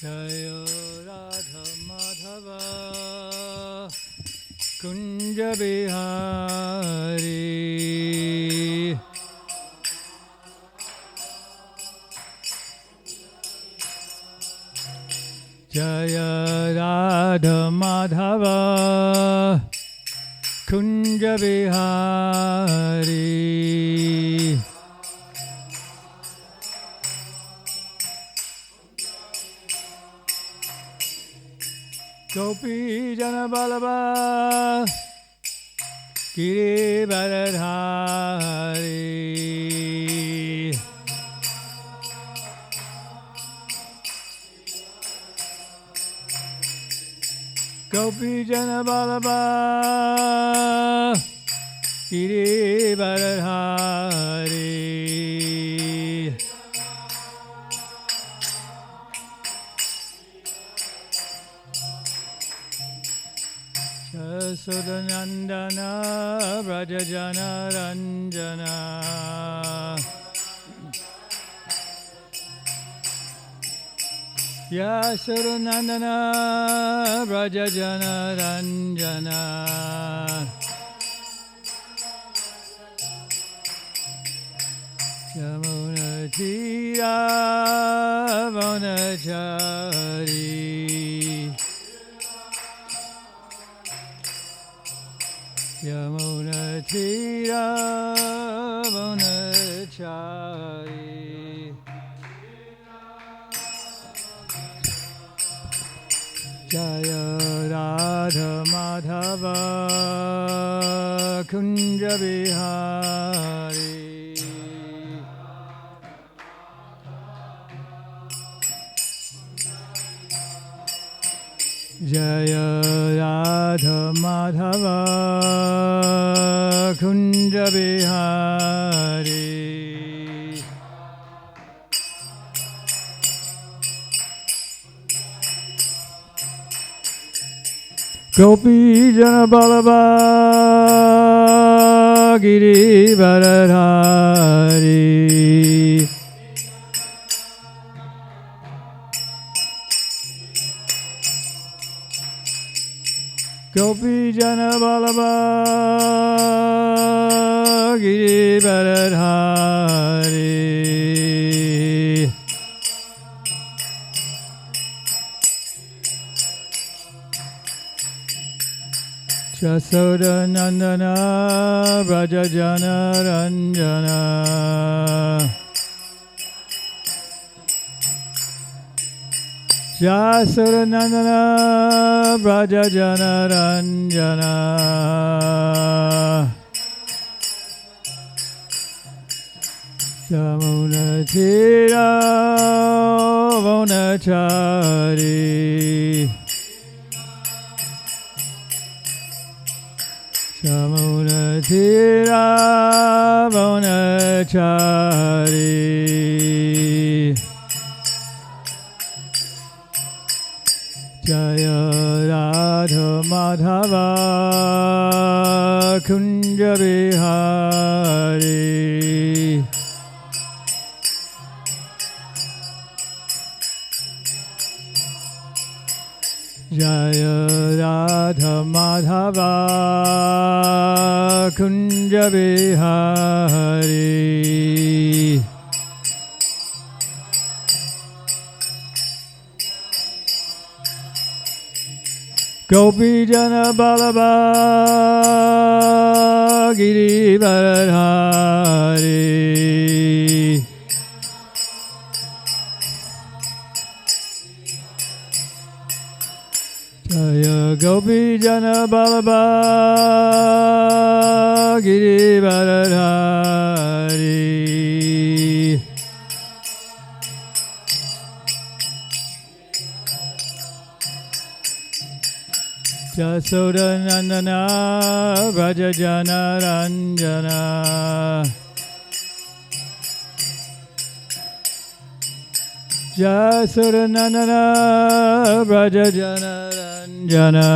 Jaya Radha Madhava Kunja Bihari Jaya Radha Madhava Kunja Bihari Gopi Jana Balaba Giri Baradhari Gopi Jana Balaba Giri Baradhari Sudanandana Brajajana Ranjana Yasudanandana Brajajana Ranjana Yamuna Tira Vanachari Yamuna Tira Vanachari Jaya Radha Madhava Kunja Bihari Jaya Radha Madhava Kunja Bihari Gopi Jana Balaba Giri Baradhari Gopi Jana Balaba Giri Baradhari Yasoda Nandana Brajajana Ranjana Yasoda Nandana Brajajana Ranjana Yamuna Tira Vanachari Yamuna Tira Vanachari Jaya Radha Madhava Kunja Bihari Jaya Radha Madhava Kunja Bihari Gopi Jana Balaba Giri Baradhari Jaya Gopi Jana Balaba Giri Baradhari Yasoda Nandana Brajajana Ranjana Yasoda Nandana Brajajana Ranjana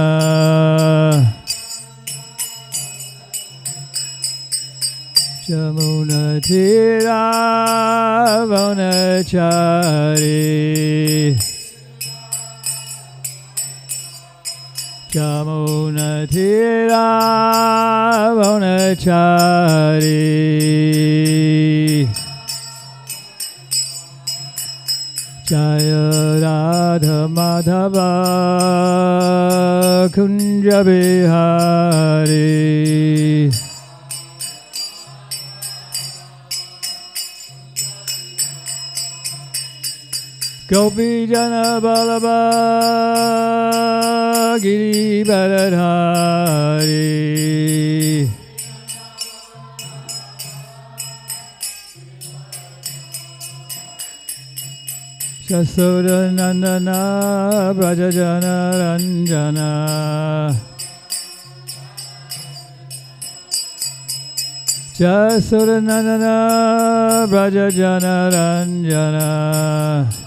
Yamuna Tira Vanachari Yamunatira Vanachari Jaya Radha Madhava Kunja Bihari Gopi Jana Balaba Giri Baradhari Shasoda Nandana Brajajana Ranjana Shasoda Nandana Brajajana Ranjana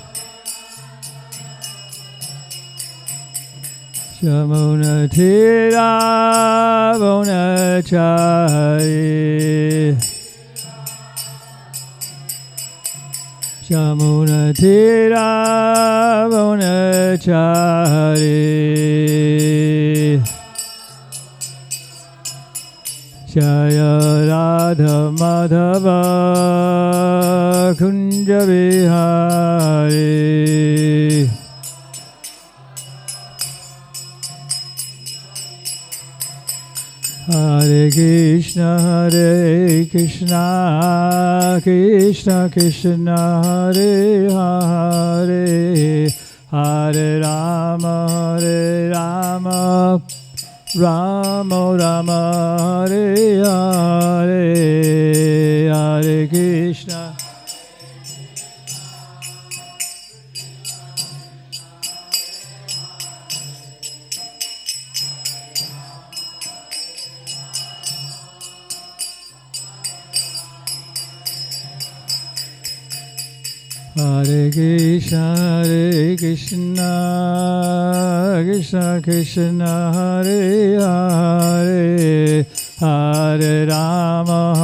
Yamunatira Vanachari Yamunatira Vanachari Jaya Radha Madhava Kunja Bihari Hare Krishna Krishna Krishna Hare Hare Hare Rama Rama Rama Hare Hare Hare Krishna Hare Krishna Krishna Krishna Hare Hare Hare Rama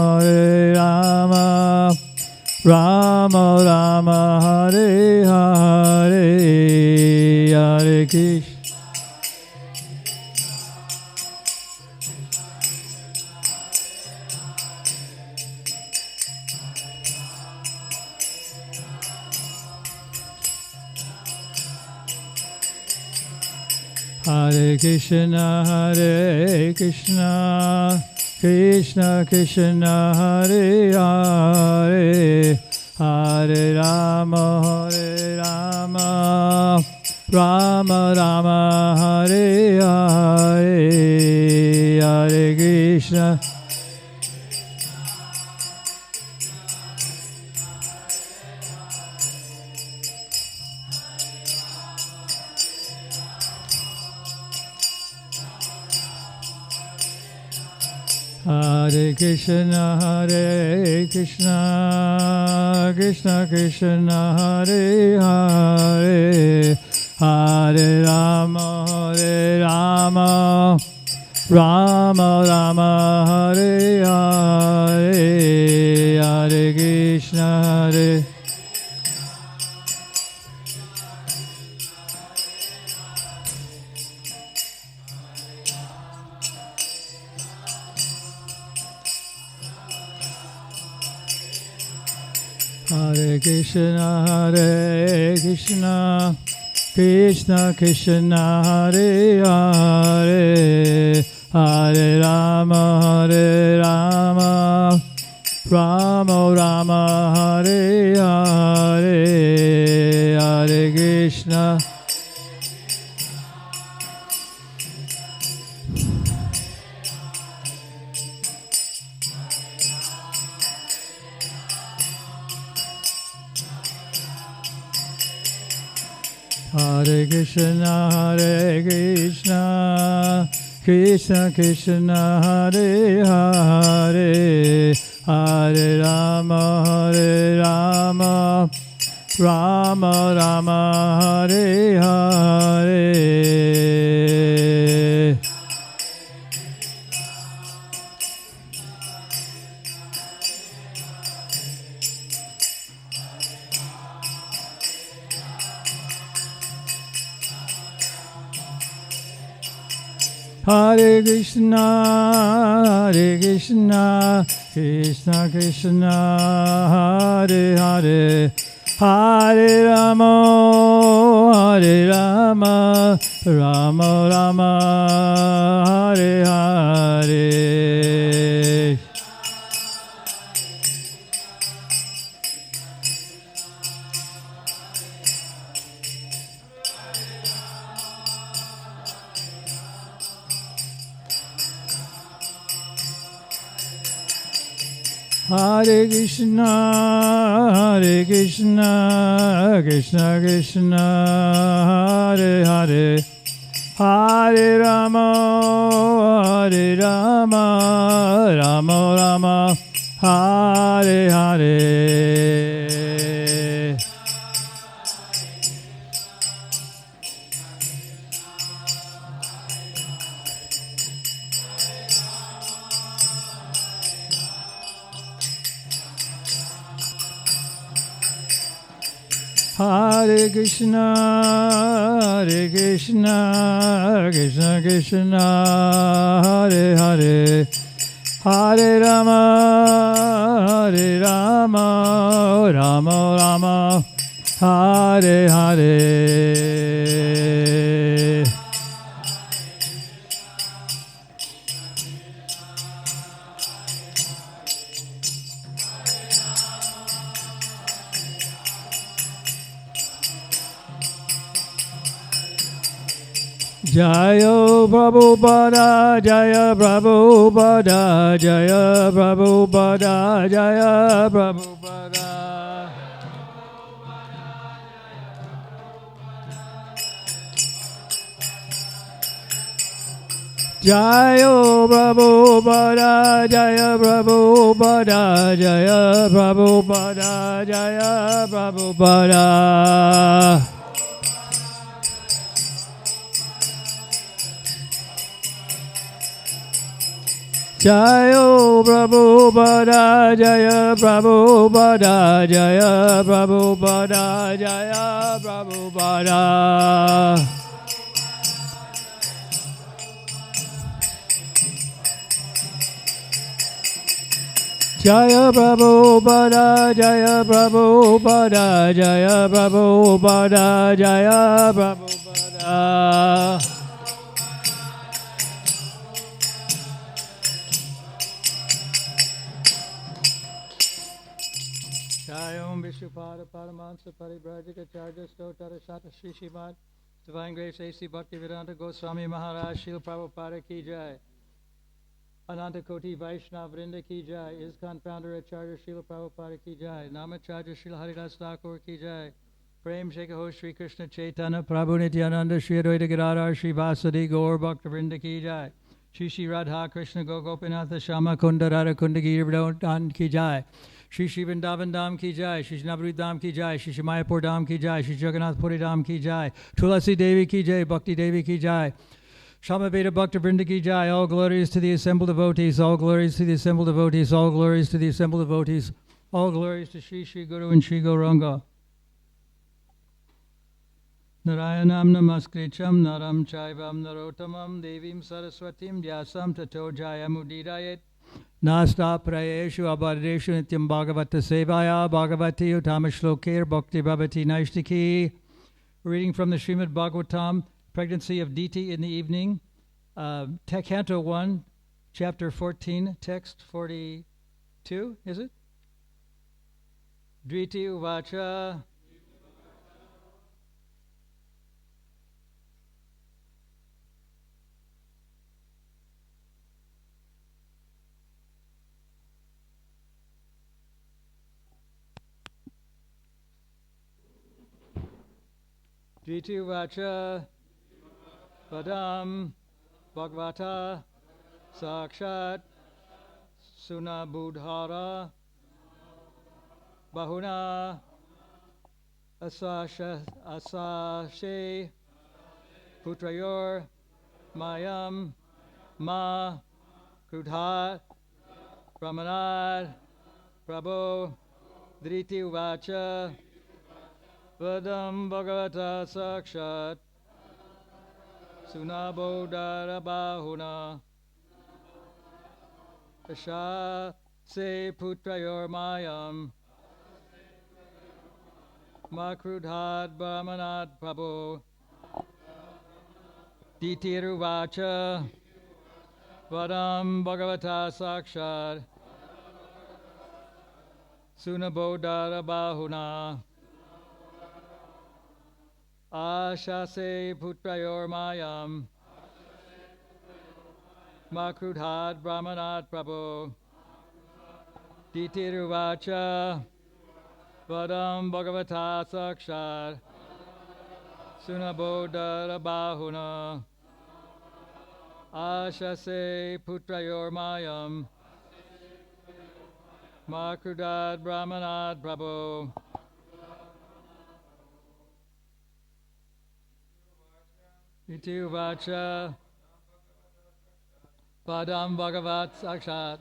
Rama Rama Hare Hare Hare Krishna Hare Krishna Krishna Krishna Hare Hare Hare Rama Rama Rama Hare Hare Hare Krishna Hare Krishna Krishna Krishna Hare Hare Hare Rama Rama Rama Hare Hare Hare Krishna Hare Krishna Krishna Hare Hare Hare Rama Rama Rama Hare Hare Hare Krishna Hare Krishna Krishna Hare Hare Hare Rama Rama Rama Hare Hare Hare Krishna, Krishna Krishna, Hare Hare, Hare Rama, Rama Rama, Hare Hare. Hare Krishna, Krishna Krishna, Hare Hare, Hare Rama, Rama Rama, Hare Hare. Hare Krishna, Krishna Krishna, Hare Hare, Hare Rama, Rama Rama, Hare Hare. Jaya Prabhupada, Jaya Prabhupada, Jaya Prabhupada, Jaya Prabhupada. Jaya Prabhupada, Jaya Prabhupada, Jaya Prabhupada, Jaya Prabhupada. Jaya Prabhupada, Jaya Prabhupada, Jaya Prabhupada, Jaya Prabhupada. Jaya Prabhupada, Jaya Prabhupada, Jaya Prabhupada, Jaya Prabhupada. Jayam Vishnupada Paramahansa Paribrajika Charja Stotara Shata Shri Srimad Divine Grace A.C. Bhaktivedanta Goswami Maharaj Srila Prabhupada Ki Jai. Ananta Koti Vaishnav Vrinda Ki Jai. ISKCON Founder Acharya Srila Prabhupada Ki Jai. Namacharya Srila Haridas Thakur Ki Jai. Prem Shekaho Shri Krishna Chaitanya Prabhu Nityananda Shri Advaita Gadadhar Shri Vasadi Gaur Bhakta Vrinda Ki Jai. Shri Shri Radha Krishna Gopinath Shama Kunda Radha Kunda Girdhan Ki Jai. Shri Shri Vrindavan Dham Ki Jai, Shri Shri Navadvip Dham Ki Jai, Shri Shri Mayapur Dham Ki Jai, Shri Jagannath Puri Dham Ki Jai, Tulasi Devi Ki Jai, Bhakti Devi Ki Jai, Shamaveda Bhakta Vrinda Ki Jai, all glories to the assembled devotees, all glories to the assembled devotees, all glories to the assembled devotees, all glories to Shri Shri Guru and Shri Gauranga. Narayanam namaskricham naram chaivam narotamam devim saraswatim vyasam tato jayamudidayet. Nasta prayeshu abhadreshu nityam bhagavata sevaya bhagavati utamashloker bhakti bhavati naishtiki. Reading from the Srimad Bhagavatam, Pregnancy of Diti in the Evening, Canto 1, Chapter 14, Text 42, is it? Driti uvacha. Driti uvacha Vadam Bhagavata Sakshat Sunabudhara Bahuna Asashe Putrayor Mayam Ma Krudha Ramanad Prabhu Driti uvacha Vadam Bhagavata Sakshat Sunabodhara Bahuna Asha Se Putrayor Mayam Makrudhad Brahmanad Prabhu Ditiruvacha Vadam Bhagavata Sakshad Sunabodhara Bahuna Ashase Putrayor Mayam Makrudhad Brahmanad Prabhu Ditiruvacha Vadam Bhagavata Sakshad Sunabodhara Bahuna Ashase Putrayor Mayam Makrudhad Brahmanad Prabhu Itiuvacha Padam Bhagavat Sakshat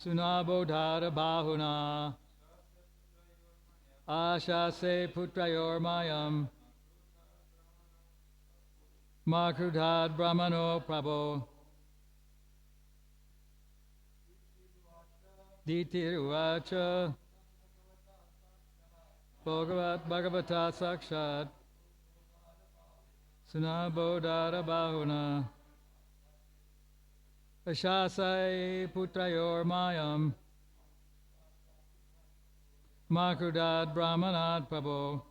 Sunabodhara Bahuna Ashase Putrayor Mayam Makrudhad Brahmano Prabhu Ditiruvacha Bhagavata Sakshat Sunabodhara Bahuna Ashasai Putrayor Mayam Makrudhad Brahmanad Prabhu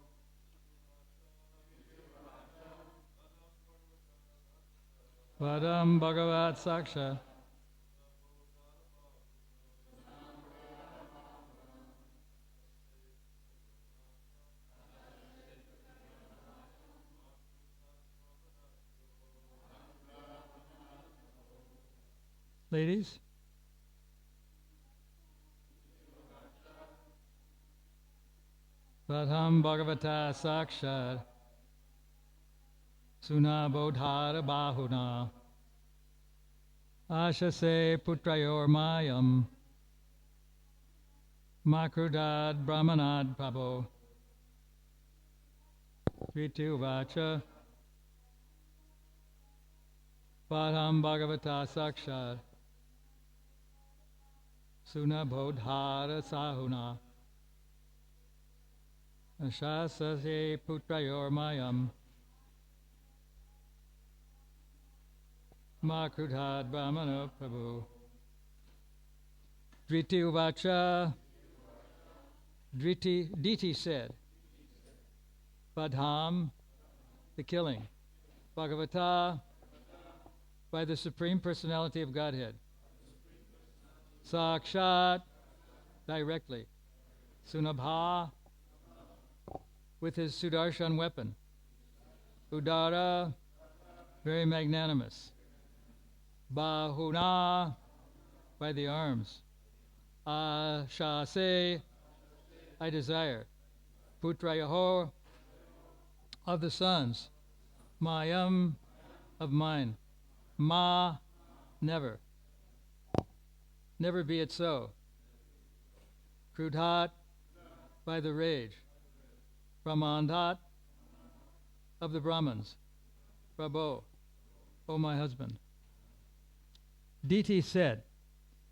Vadam Bhagavat Saksha Ladies? Vadam Bhagavata Sakshat Sunabodhara Bahuna Ashase Putrayor Mayam Makrudhad Brahmanad Prabhu Trituvacha Vadam Bhagavata Sakshat Sunabodhara Sahuna Ashasase Putrayor Mayam Makrudhad Brahmana Prabhu Driti Uvacha Diti said Vadham, the killing, Bhagavata, by the Supreme Personality of Godhead, Sakshat, directly, Sunabha, with his Sudarshan weapon, Udara, very magnanimous, Bahuna, by the arms, Ashase, I desire, Putrayaho, of the sons, Mayam, of mine, Ma, never, never be it so, Krudhat, by the rage, Brahmandhat, of the Brahmins, Prabhu, O my husband. Diti said,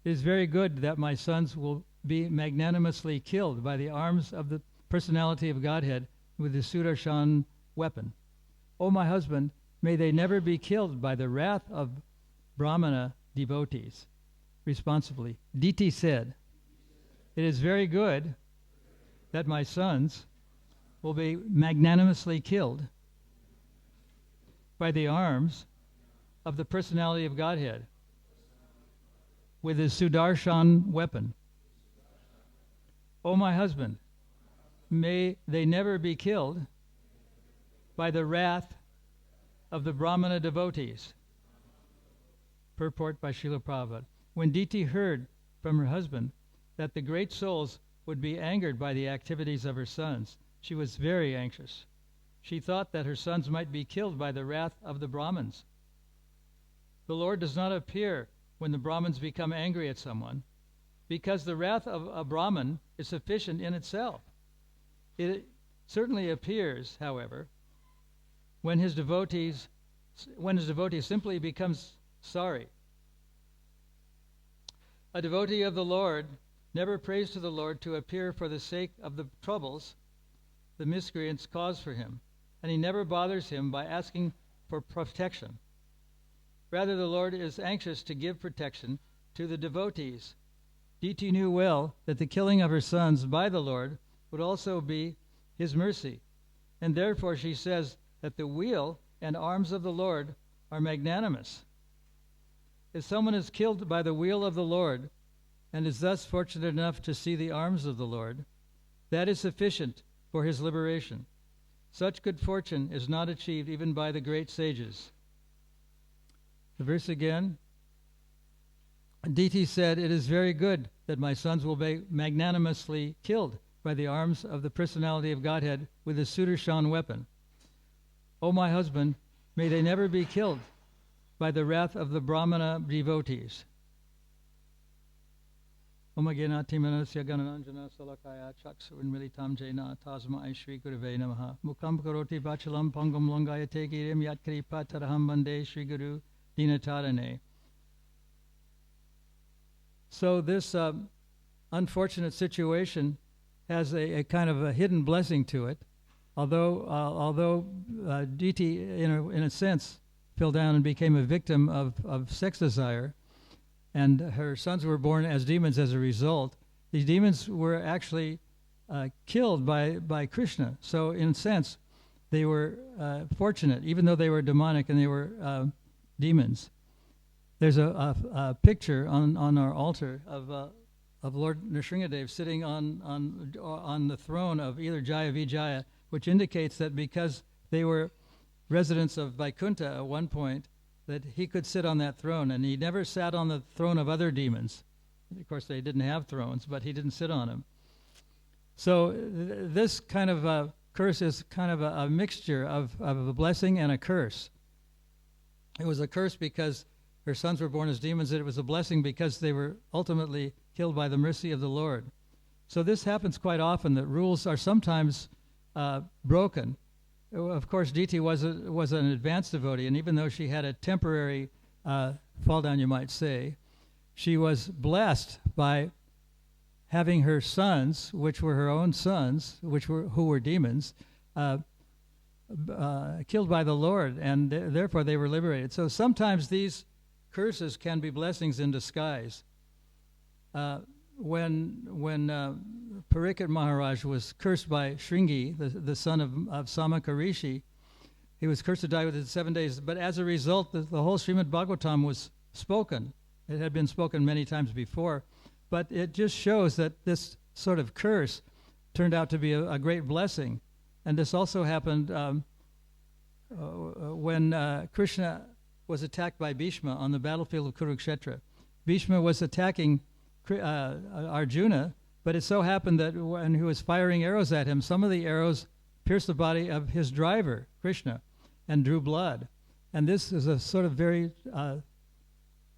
it is very good that my sons will be magnanimously killed by the arms of the personality of Godhead with the Sudarshan weapon. O my husband, may they never be killed by the wrath of Brahmana devotees. Responsibly, Diti said, it is very good that my sons will be magnanimously killed by the arms of the personality of Godhead with his Sudarshan weapon. O my husband, may they never be killed by the wrath of the Brahmana devotees. Purport by Srila Prabhupada. When Diti heard from her husband that the great souls would be angered by the activities of her sons, she was very anxious. She thought that her sons might be killed by the wrath of the Brahmins. The Lord does not appear when the Brahmins become angry at someone, because the wrath of a Brahmin is sufficient in itself. It certainly appears, however, when his devotee simply becomes sorry. A devotee of the Lord never prays to the Lord to appear for the sake of the troubles the miscreants cause for him, and he never bothers him by asking for protection. Rather, the Lord is anxious to give protection to the devotees. Diti knew well that the killing of her sons by the Lord would also be his mercy, and therefore she says that the wheel and arms of the Lord are magnanimous. If someone is killed by the wheel of the Lord and is thus fortunate enough to see the arms of the Lord, that is sufficient for his liberation. Such good fortune is not achieved even by the great sages. The verse again. Diti said, "It is very good that my sons will be magnanimously killed by the arms of the personality of Godhead with a Sudarshan weapon. O my husband, may they never be killed by the wrath of the Brahmana devotees." Om Gyanati Manasya Ganananjana Salakaya Chaksurinmilitam Jaina Tasma Shri Gurave Namaha Mukam Karoti Vachalam Pangam Longayate Girim Yatkripa Taraham Bande Shri Guru Dinatarane. So this unfortunate situation has a kind of a hidden blessing to it. Although Diti, in a sense, fell down and became a victim of sex desire, and her sons were born as demons as a result, these demons were actually killed by Krishna. So in a sense, they were fortunate, even though they were demonic and they were demons. There's a picture on our altar of Lord Nrsingadev sitting on the throne of either Jaya Vijaya, which indicates that because they were residents of Vaikuntha at one point, that he could sit on that throne, and he never sat on the throne of other demons. Of course, they didn't have thrones, but he didn't sit on them. So this kind of curse is kind of a mixture of a blessing and a curse. It was a curse because her sons were born as demons, and it was a blessing because they were ultimately killed by the mercy of the Lord. So this happens quite often, that rules are sometimes broken. Of course, Diti was an advanced devotee, and even though she had a temporary fall down, you might say, she was blessed by having her sons, which were her own sons, who were demons, killed by the Lord, and therefore they were liberated. So sometimes these curses can be blessings in disguise. When Parikshit Maharaj was cursed by Shringi, the son of Samaka Rishi, he was cursed to die within 7 days. But as a result, the whole Srimad Bhagavatam was spoken. It had been spoken many times before, but it just shows that this sort of curse turned out to be a great blessing. And this also happened when Krishna was attacked by Bhishma on the battlefield of Kurukshetra. Bhishma was attacking Arjuna, but it so happened that when he was firing arrows at him, some of the arrows pierced the body of his driver, Krishna, and drew blood. And this is a sort of very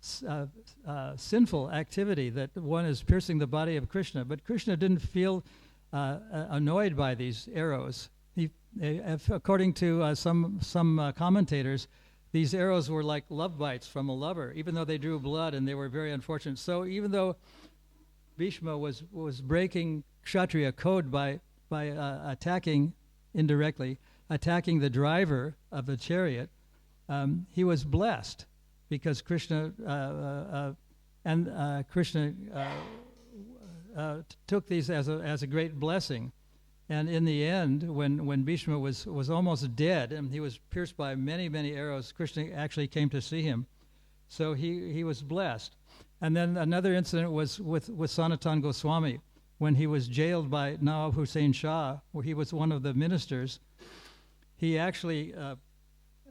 sinful activity, that one is piercing the body of Krishna. But Krishna didn't feel annoyed by these arrows. According to some commentators, these arrows were like love bites from a lover, even though they drew blood and they were very unfortunate. So even though Bhishma was breaking Kshatriya code by attacking indirectly, attacking the driver of the chariot, he was blessed because Krishna took these as a great blessing. And in the end, when Bhishma was almost dead and he was pierced by many, many arrows, Krishna actually came to see him. So he was blessed. And then another incident was with Sanatan Goswami, when he was jailed by Nawab Hussain Shah, where he was one of the ministers. He actually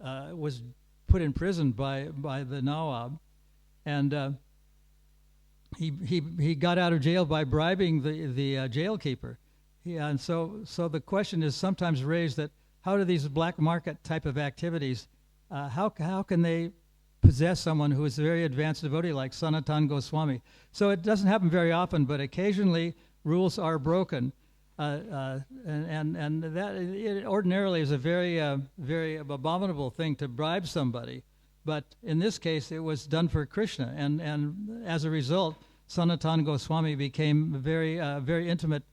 was put in prison by the Nawab, and he got out of jail by bribing the jailkeeper. Yeah, and so the question is sometimes raised that how do these black market type of activities, how can they possess someone who is a very advanced devotee like Sanatan Goswami? So it doesn't happen very often, but occasionally rules are broken. and that it ordinarily is a very abominable thing to bribe somebody, but in this case it was done for Krishna, and as a result, Sanatana Goswami became a very intimate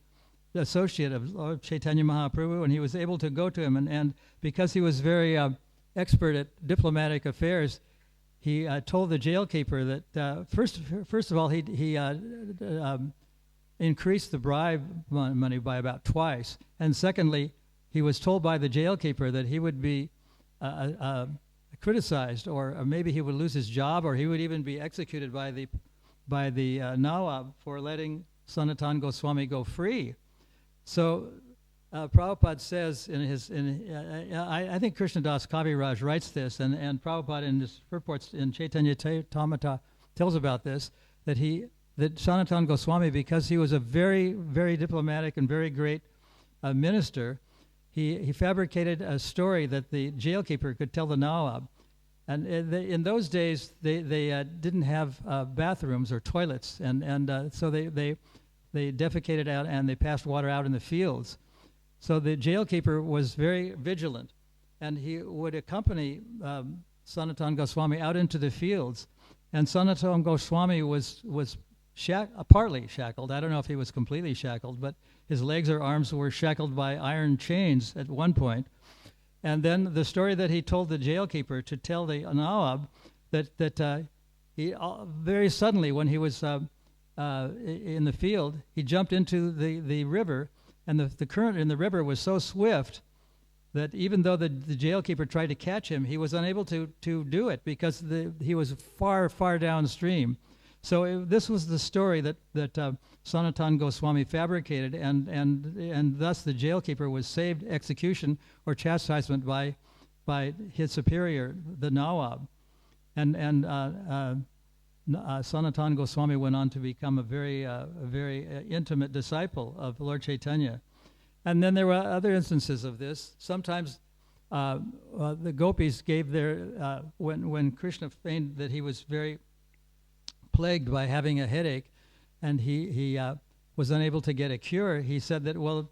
associate of Lord Chaitanya Mahaprabhu, and he was able to go to him, and because he was very expert at diplomatic affairs, he told the jailkeeper that first of all he increased the bribe money by about twice, and secondly, he was told by the jailkeeper that he would be criticized, or maybe he would lose his job, or he would even be executed by the Nawab for letting Sanatana Goswami go free. So Prabhupada says I think Krishnadas Kaviraj writes this, and Prabhupada in his purports in Chaitanya Charitamrita tells about this, that Sanatana Goswami, because he was a very, very diplomatic and very great minister, he fabricated a story that the jailkeeper could tell the Nawab. And in those days, they didn't have bathrooms or toilets, and so they defecated out and they passed water out in the fields. So the jailkeeper was very vigilant, and he would accompany Sanatana Goswami out into the fields. And Sanatana Goswami was partly shackled. I don't know if he was completely shackled, but his legs or arms were shackled by iron chains at one point. And then the story that he told the jailkeeper to tell the Nawab that he very suddenly, when he was in the field, he jumped into the river, and the current in the river was so swift that even though the jailkeeper tried to catch him, he was unable to do it because he was far, far downstream. So this was the story that Sanatana Goswami fabricated, and thus the jailkeeper was saved execution or chastisement by his superior, the Nawab. And Sanatana Goswami went on to become a very intimate disciple of Lord Chaitanya. And then there were other instances of this. Sometimes the gopis gave their, when Krishna feigned that he was very plagued by having a headache, and he was unable to get a cure, he said that, well,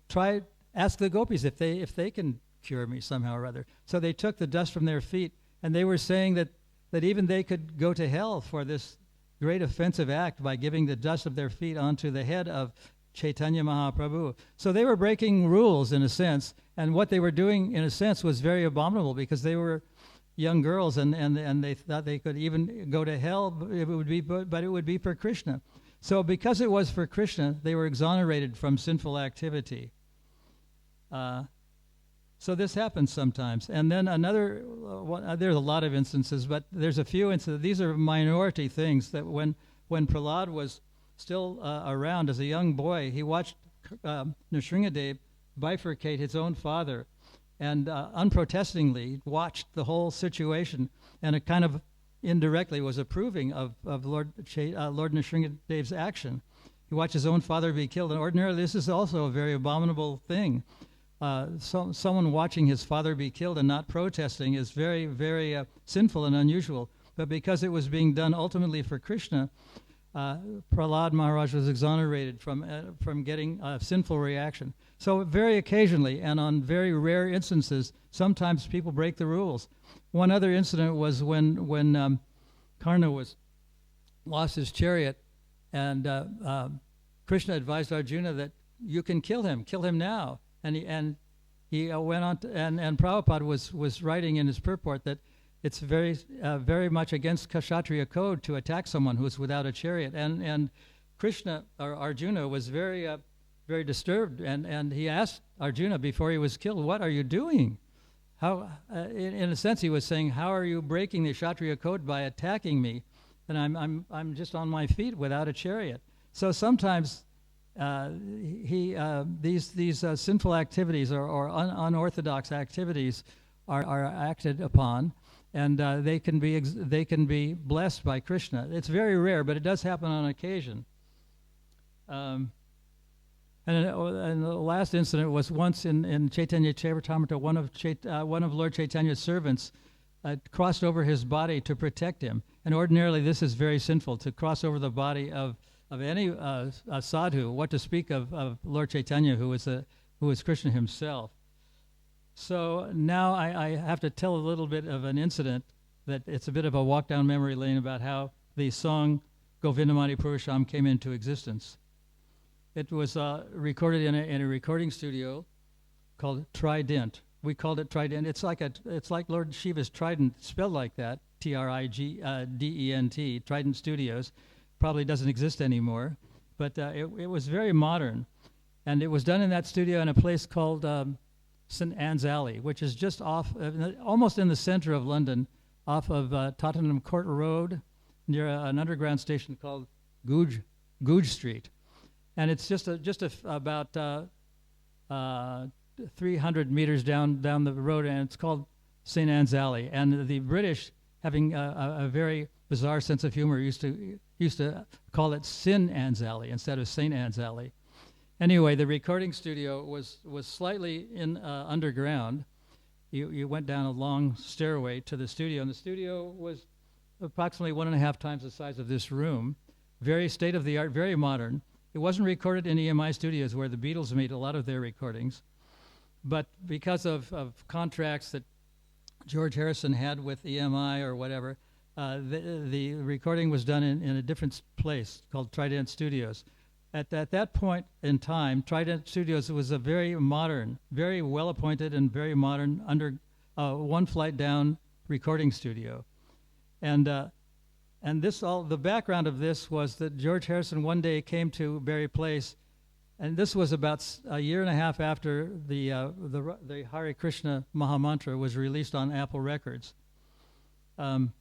ask the gopis if they can cure me somehow or other. So they took the dust from their feet, and they were saying that even they could go to hell for this great offensive act by giving the dust of their feet onto the head of Chaitanya Mahaprabhu. So they were breaking rules in a sense, and what they were doing in a sense was very abominable, because they were young girls, and they thought they could even go to hell, but it would be for Krishna. So because it was for Krishna, they were exonerated from sinful activity. So this happens sometimes. And then another, there's a lot of instances, but there's a few instances. These are minority things that when Prahlad was still around as a young boy, he watched Nrsingadev bifurcate his own father, and unprotestingly watched the whole situation, and it kind of indirectly was approving of Lord Nrsingadev's action. He watched his own father be killed, and ordinarily this is also a very abominable thing. Someone watching his father be killed and not protesting is very, very sinful and unusual. But because it was being done ultimately for Krishna, Prahlad Maharaj was exonerated from getting a sinful reaction. So very occasionally, and on very rare instances, sometimes people break the rules. One other incident was when Karna lost his chariot, and Krishna advised Arjuna that you can kill him now. And he went on and Prabhupada was writing in his purport that it's very much against Kshatriya code to attack someone who's without a chariot. And Krishna, or Arjuna, was very disturbed, and he asked Arjuna before he was killed, "What are you doing?" How, in a sense, he was saying, "How are you breaking the Kshatriya code by attacking me? And I'm just on my feet without a chariot." So sometimes these sinful activities or unorthodox activities are acted upon, and they can be blessed by Krishna. It's very rare, but it does happen on occasion. And the last incident was once in Chaitanya Charitamrita, one of Lord Chaitanya's servants crossed over his body to protect him. And ordinarily this is very sinful, to cross over the body of any sadhu, what to speak of Lord Chaitanya, who was Krishna himself. So now I have to tell a little bit of an incident that it's a bit of a walk down memory lane about how the song Govindamani Purusham came into existence. It was recorded in a recording studio called Trident. We called it Trident. It's like Lord Shiva's Trident, spelled like that, Trident, Trident Studios. Probably doesn't exist anymore, but it was very modern, and it was done in that studio in a place called St. Anne's Alley, which is just off, almost in the center of London, off of Tottenham Court Road, near an underground station called Gouge Street, and it's just about 300 meters down the road, and it's called St. Anne's Alley. And the British, having a very bizarre sense of humor, used to call it Sin Anne's Alley instead of St. Anne's Alley. Anyway, the recording studio was slightly in underground. You went down a long stairway to the studio, and the studio was approximately 1.5 times the size of this room. Very state-of-the-art, very modern. It wasn't recorded in EMI studios where the Beatles made a lot of their recordings, but because of contracts that George Harrison had with EMI or whatever, the recording was done in a different place called Trident Studios. At that point in time, Trident Studios was a very modern, very well-appointed and very modern, under one flight down recording studio. And the background of this was that George Harrison one day came to Berry Place, and this was about a year and a half after the Hare Krishna Mahamantra was released on Apple Records. And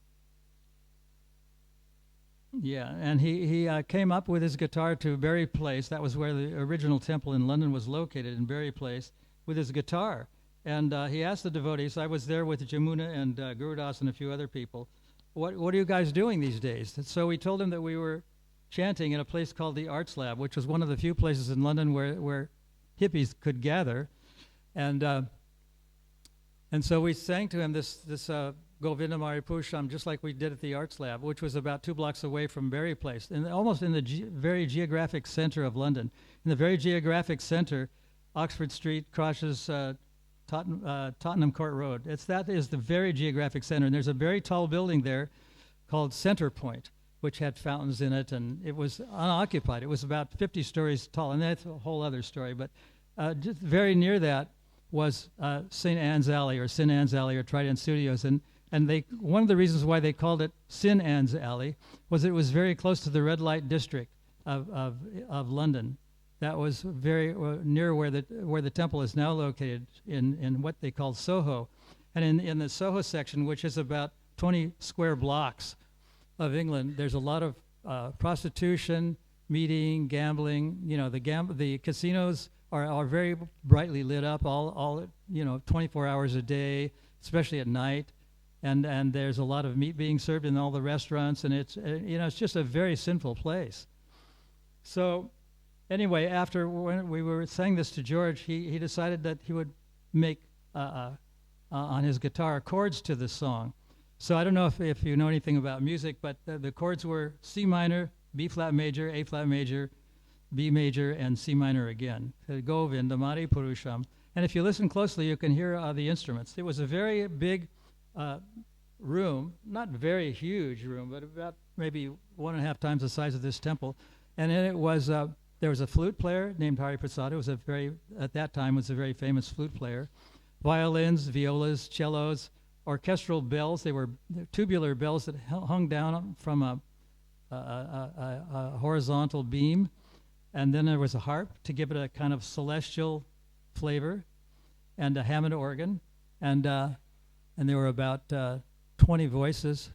he came up with his guitar to Berry Place. That was where the original temple in London was located, in Berry Place, with his guitar. And he asked the devotees, I was there with Jamuna and Gurudas and a few other people, what are you guys doing these days? And so we told him that we were chanting in a place called the Arts Lab, which was one of the few places in London where hippies could gather. And so we sang to him this Govindamari Purusham, just like we did at the Arts Lab, which was about 2 blocks away from Berry Place, and almost in the very geographic center of London. In the very geographic center, Oxford Street crosses Tottenham Court Road. That is the very geographic center, and there's a very tall building there called Center Point, which had fountains in it, and it was unoccupied. It was about 50 stories tall, and that's a whole other story. But just very near that was St. Anne's Alley or Trident Studios, and one of the reasons why they called it Sin Anne's Alley was it was very close to the red light district of London. That was very near where the temple is now located in what they call Soho. And in the Soho section, which is about 20 square blocks of England, there's a lot of prostitution, meeting, gambling. The casinos are very brightly lit up, all 24 hours a day, especially at night. And there's a lot of meat being served in all the restaurants, and it's just a very sinful place. So anyway, after when we were saying this to George, he decided that he would make on his guitar chords to this song. So I don't know if you know anything about music, but the chords were C minor, B flat major, A flat major, B major, and C minor again. Govindamari Purusham. And if you listen closely, you can hear the instruments. It was a very big room, not very huge room, but about maybe 1.5 times the size of this temple. And in it was there was a flute player named Hari Prasad, who at that time was a very famous flute player. Violins, violas, cellos, orchestral bells. They were tubular bells that hung down from a horizontal beam. And then there was a harp to give it a kind of celestial flavor, and a Hammond organ. And there were about 20 voices.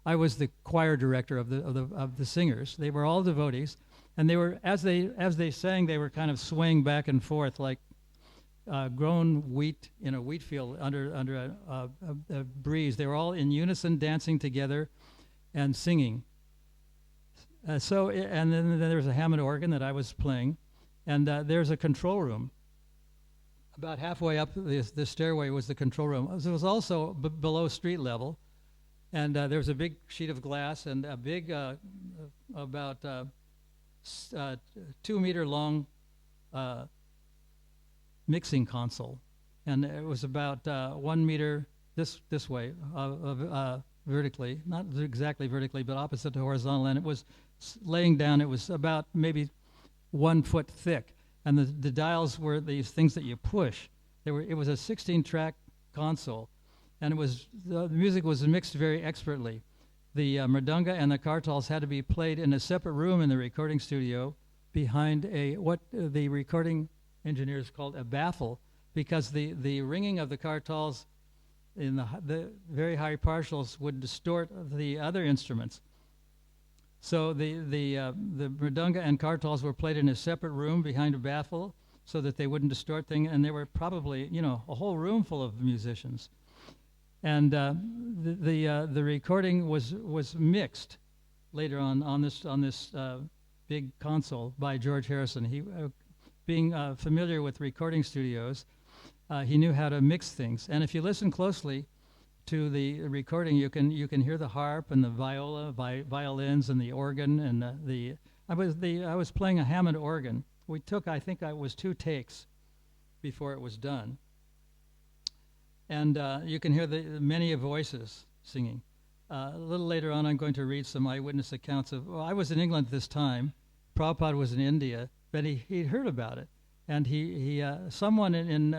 I was the choir director of the singers. They were all devotees, and they were as they sang, they were kind of swaying back and forth like grown wheat in a wheat field under a breeze. They were all in unison, dancing together, and singing. And then there was a Hammond organ that I was playing, and there's a control room. About halfway up the stairway was the control room. It was also below street level, and there was a big sheet of glass and a big, about 2-meter long mixing console, and it was about 1 meter this way vertically, not exactly vertically, but opposite to horizontal, and it was laying down. It was about maybe 1 foot thick, and the dials were these things that you push. It was a 16-track console, and the music was mixed very expertly. The mridanga and the kartals had to be played in a separate room in the recording studio behind what the recording engineers called a baffle, because the ringing of the kartals in the very high partials would distort the other instruments. So the mridanga and kartals were played in a separate room behind a baffle so that they wouldn't distort things, and there were probably, a whole room full of musicians. And the recording was mixed later on this big console by George Harrison. He, being familiar with recording studios, he knew how to mix things. And if you listen closely to the recording, you can hear the harp and the viola, violins, and the organ, and I was playing a Hammond organ. We took, I think it was 2 takes before it was done. And you can hear the many voices singing. A little later on, I'm going to read some eyewitness accounts of. Well, I was in England at this time. Prabhupada was in India, but he'd heard about it, and someone in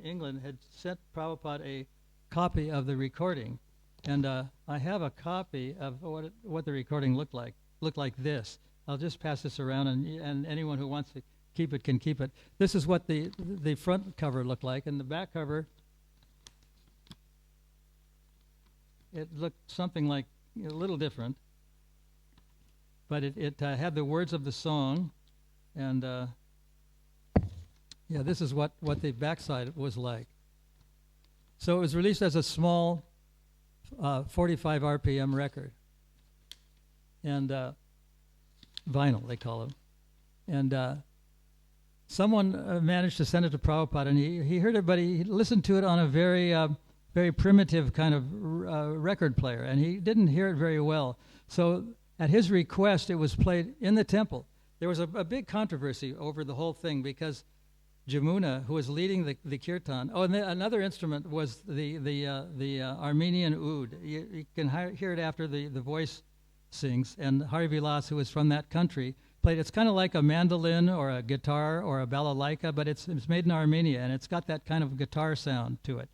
England had sent Prabhupada a copy of the recording, and I have a copy of what the recording looked like. Looked like this. I'll just pass this around, and anyone who wants to keep it can keep it. This is what the front cover looked like, and the back cover. It looked something like a little different, but it had the words of the song, and this is what the backside was like. So it was released as a small 45 RPM record, and vinyl they call them, and someone managed to send it to Prabhupada, and he heard it, but he listened to it on a very primitive kind of record player, and he didn't hear it very well. So at his request, it was played in the temple. There was a big controversy over the whole thing because Jamuna, who was leading the kirtan, and another instrument was the Armenian oud. You can hear it after the voice sings, and Hari Vilas, who was from that country, played. It's kind of like a mandolin or a guitar or a balalaika, but it's made in Armenia, and it's got that kind of guitar sound to it.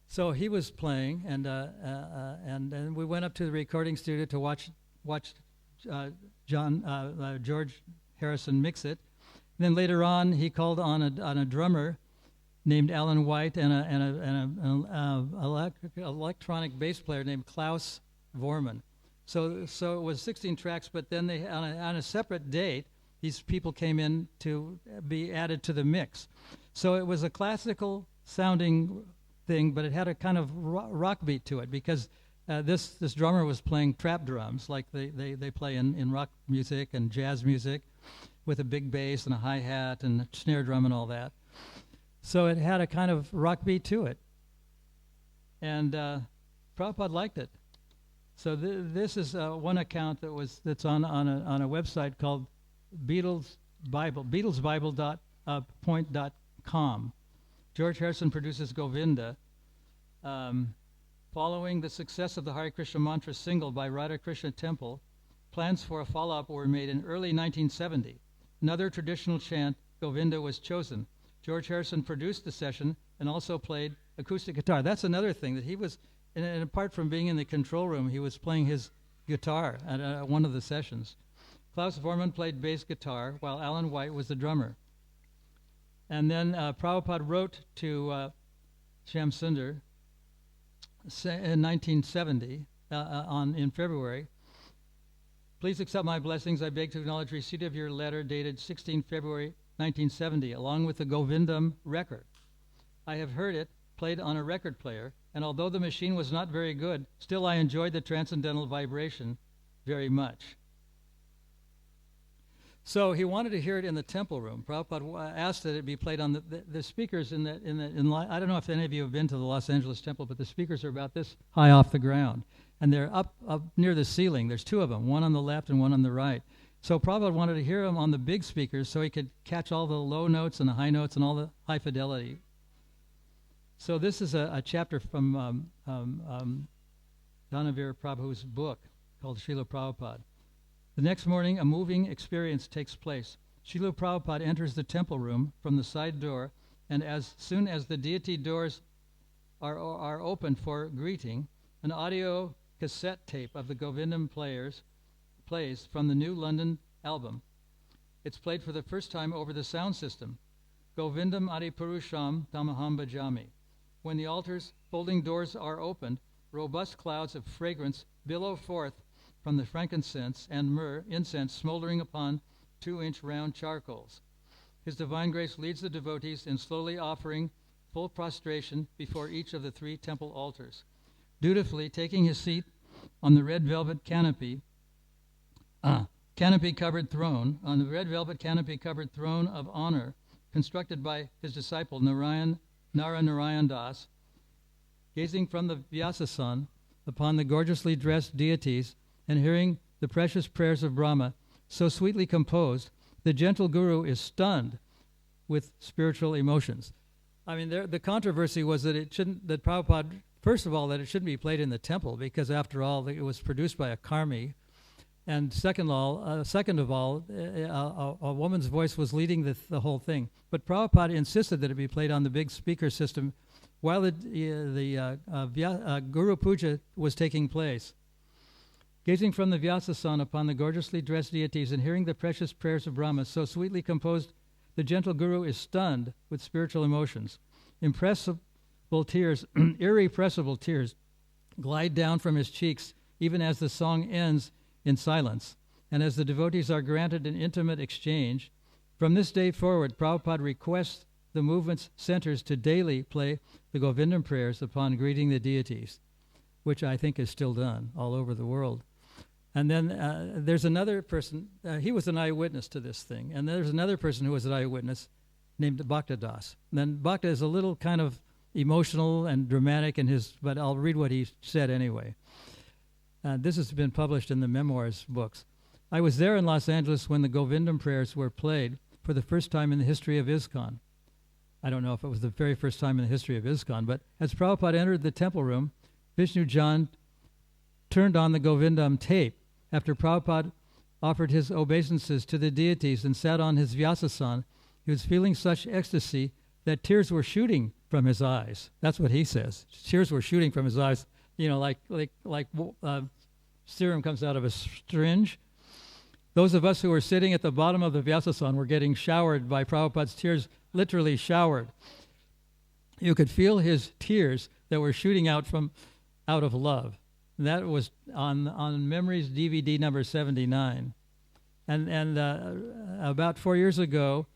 So he was playing, and then we went up to the recording studio to watch George Harrison mix it. And then later on, he called on a drummer named Alan White and an electronic bass player named Klaus Vorman. So it was 16 tracks, but then they on a separate date, these people came in to be added to the mix. So it was a classical sounding thing, but it had a kind of rock beat to it because this drummer was playing trap drums like they play in rock music and jazz music with a big bass and a hi-hat and a snare drum and all that. So it had a kind of rock beat to it. And Prabhupada liked it. So this is one account that's on a website called BeatlesBible.point.com. George Harrison produces Govinda. Following the success of the Hare Krishna mantra single by Radha Krishna Temple, plans for a follow-up were made in early 1970. Another traditional chant, Govinda, was chosen. George Harrison produced the session and also played acoustic guitar. That's another thing, that he was, and apart from being in the control room, he was playing his guitar at one of the sessions. Klaus Vorman played bass guitar, while Alan White was the drummer. And then Prabhupada wrote to Shamsundar in 1970, in February, "Please accept my blessings. I beg to acknowledge receipt of your letter dated 16 February 1970, along with the Govindam record. I have heard it played on a record player, and although the machine was not very good, still I enjoyed the transcendental vibration very much." So he wanted to hear it in the temple room. Prabhupada asked that it be played on the speakers I don't know if any of you have been to the Los Angeles temple, but the speakers are about this high off the ground. And they're up near the ceiling. There's 2 of them, one on the left and one on the right. So Prabhupada wanted to hear him on the big speakers so he could catch all the low notes and the high notes and all the high fidelity. So this is a chapter from Dhanavir Prabhu's book called Srila Prabhupada. The next morning, a moving experience takes place. Srila Prabhupada enters the temple room from the side door, and as soon as the deity doors are opened for greeting, an audio cassette tape of the Govindam plays from the new London album. It's played for the first time over the sound system. Govindam Adi Purusham Tamaham Bhajami. When the altar's folding doors are opened, robust clouds of fragrance billow forth from the frankincense and myrrh incense smoldering upon 2-inch round charcoals. His Divine Grace leads the devotees in slowly offering full prostration before each of the 3 temple altars. Dutifully taking his seat on the red velvet canopy-covered throne, on the red velvet canopy-covered throne of honor, constructed by his disciple Nara Narayan Das, gazing from the Vyasasana upon the gorgeously dressed deities and hearing the precious prayers of Brahma, so sweetly composed, the gentle guru is stunned with spiritual emotions. I mean, the controversy was that that Prabhupada, first of all, that it shouldn't be played in the temple because, after all, it was produced by a karmi. And second of all, a woman's voice was leading the whole thing. But Prabhupada insisted that it be played on the big speaker system while the Guru Puja was taking place. Gazing from the Vyasasana upon the gorgeously dressed deities and hearing the precious prayers of Brahma, so sweetly composed, the gentle Guru is stunned with spiritual emotions. Irrepressible tears glide down from his cheeks even as the song ends in silence, and as the devotees are granted an intimate exchange. From this day forward, Prabhupada requests the movement's centers to daily play the Govindam prayers upon greeting the deities, which I think is still done all over the world. And then there's another person, he was an eyewitness to this thing, and there's another person who was an eyewitness named Bhakta Das. And then Bhakta is a little kind of emotional and dramatic but I'll read what he said anyway. This has been published in the Memoirs books. I was there in Los Angeles when the Govindam prayers were played for the first time in the history of ISKCON. I don't know if it was the very first time in the history of ISKCON, but as Prabhupada entered the temple room, Vishnu Jan turned on the Govindam tape after Prabhupada offered his obeisances to the deities and sat on his Vyasasana. He was feeling such ecstasy that tears were shooting from his eyes. That's what he says. Tears were shooting from his eyes, like serum comes out of a syringe. Those of us who were sitting at the bottom of the Vyasasana were getting showered by Prabhupada's tears, literally showered. You could feel his tears that were shooting out of love. And that was on Memories DVD number 79. And about 4 years ago,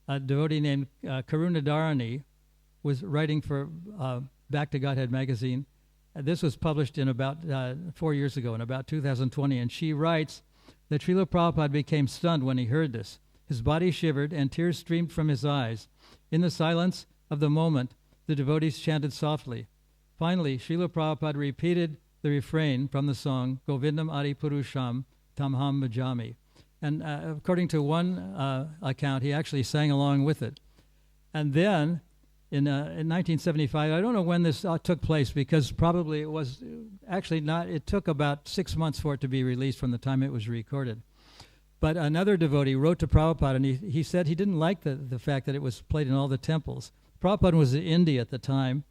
a devotee named Karuna Dharani was writing for Back to Godhead magazine. This was published in about 4 years ago, in about 2020, and she writes that Srila Prabhupada became stunned when he heard this. His body shivered and tears streamed from his eyes. In the silence of the moment, the devotees chanted softly. Finally, Srila Prabhupada repeated the refrain from the song, Govindam Adi Purusham Tamham Bhajami. And according to one account, he actually sang along with it. And then, in 1975, I don't know when this took place because probably it was actually not, it took about 6 months for it to be released from the time it was recorded. But another devotee wrote to Prabhupada and he said he didn't like the fact that it was played in all the temples. Prabhupada was in India at the time.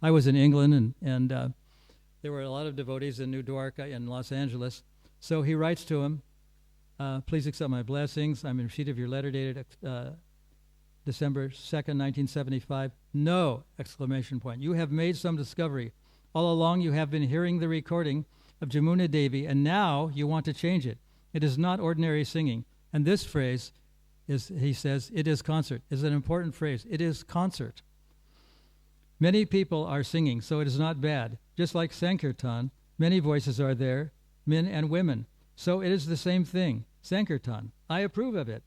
I was in England and there were a lot of devotees in New Dwarka in Los Angeles. So he writes to him, please accept my blessings. I'm in receipt of your letter dated December 2nd, 1975. No! Exclamation point. You have made some discovery. All along you have been hearing the recording of Jamuna Devi, and now you want to change it. It is not ordinary singing. And this phrase is, he says, it is concert, is an important phrase. It is concert. Many people are singing, so it is not bad. Just like Sankirtan, many voices are there, men and women. So it is the same thing, Sankirtan. I approve of it.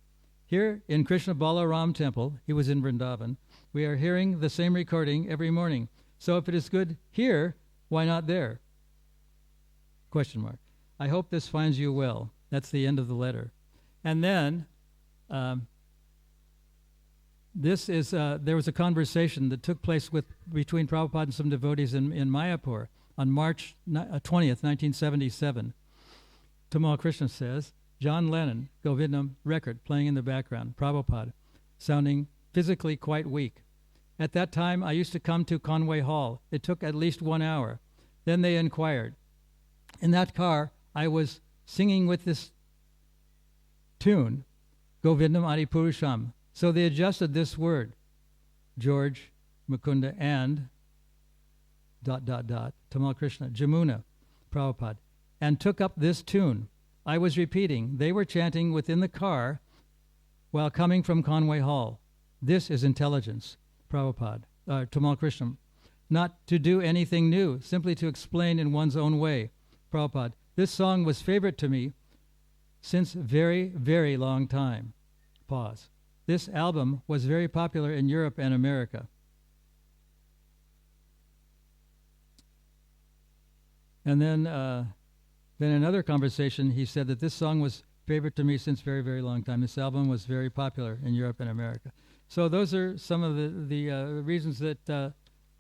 Here in Krishna Balaram Temple, he was in Vrindavan, we are hearing the same recording every morning. So if it is good here, why not there? Question mark. I hope this finds you well. That's the end of the letter. And then there was a conversation that took place between Prabhupada and some devotees in Mayapur on March 20th, 1977. Tamal Krishna says, John Lennon, Govardhana record playing in the background, Prabhupada, sounding physically quite weak. At that time, I used to come to Conway Hall. It took at least 1 hour. Then they inquired. In that car, I was singing with this tune, Govindam Adipurusham. So they adjusted this word, George, Mukunda, and ... Tamal Krishna, Jamuna, Prabhupada, and took up this tune. I was repeating. They were chanting within the car while coming from Conway Hall. This is intelligence, Prabhupada, Tamal Krishna. Not to do anything new, simply to explain in one's own way. Prabhupada, this song was favorite to me since very, very long time. Pause. This album was very popular in Europe and America. And then another conversation, he said that this song was favorite to me since very, very long time. This album was very popular in Europe and America. So those are some of the reasons that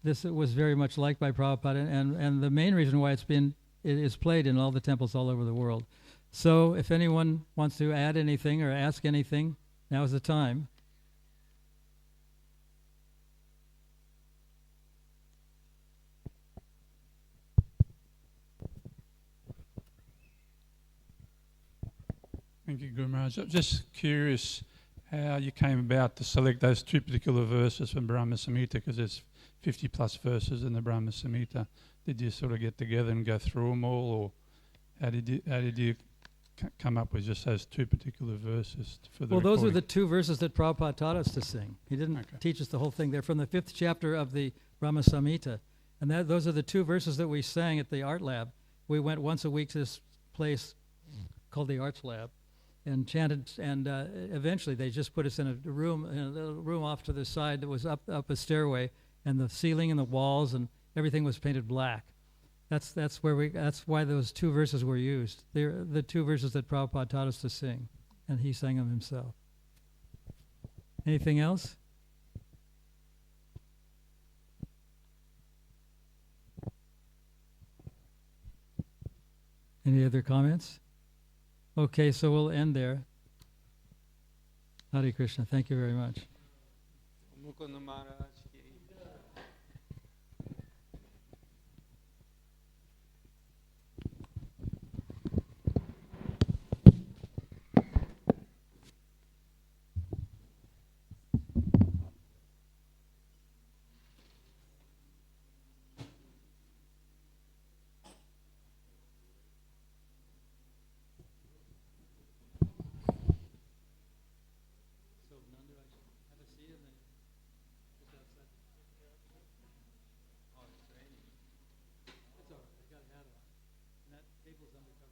this was very much liked by Prabhupada, and the main reason why it is played in all the temples all over the world. So if anyone wants to add anything or ask anything, now is the time. Thank you, Guru Maharaj. I'm just curious how you came about to select those two particular verses from Brahma Samhita, because there's 50 plus verses in the Brahma Samhita. Did you sort of get together and go through them all, or how did you come up with just those two particular verses for the Well, those are recording? the two verses that Prabhupada taught us to sing. He didn't teach us the whole thing. They're from the 5th chapter of the Brahma Samhita. And those are the two verses that we sang at the art lab. We went once a week to this place called the Arts Lab and chanted, and eventually they just put us in a little room off to the side that was up a stairway, and the ceiling and the walls and everything was painted black. That's why those two verses were used. They're the two verses that Prabhupada taught us to sing, and he sang them himself. Anything else? Any other comments? Okay, so we'll end there. Hare Krishna. Thank you very much. Mukunda Maharaj ki It's all right. I got a hat on. And that table's under cover.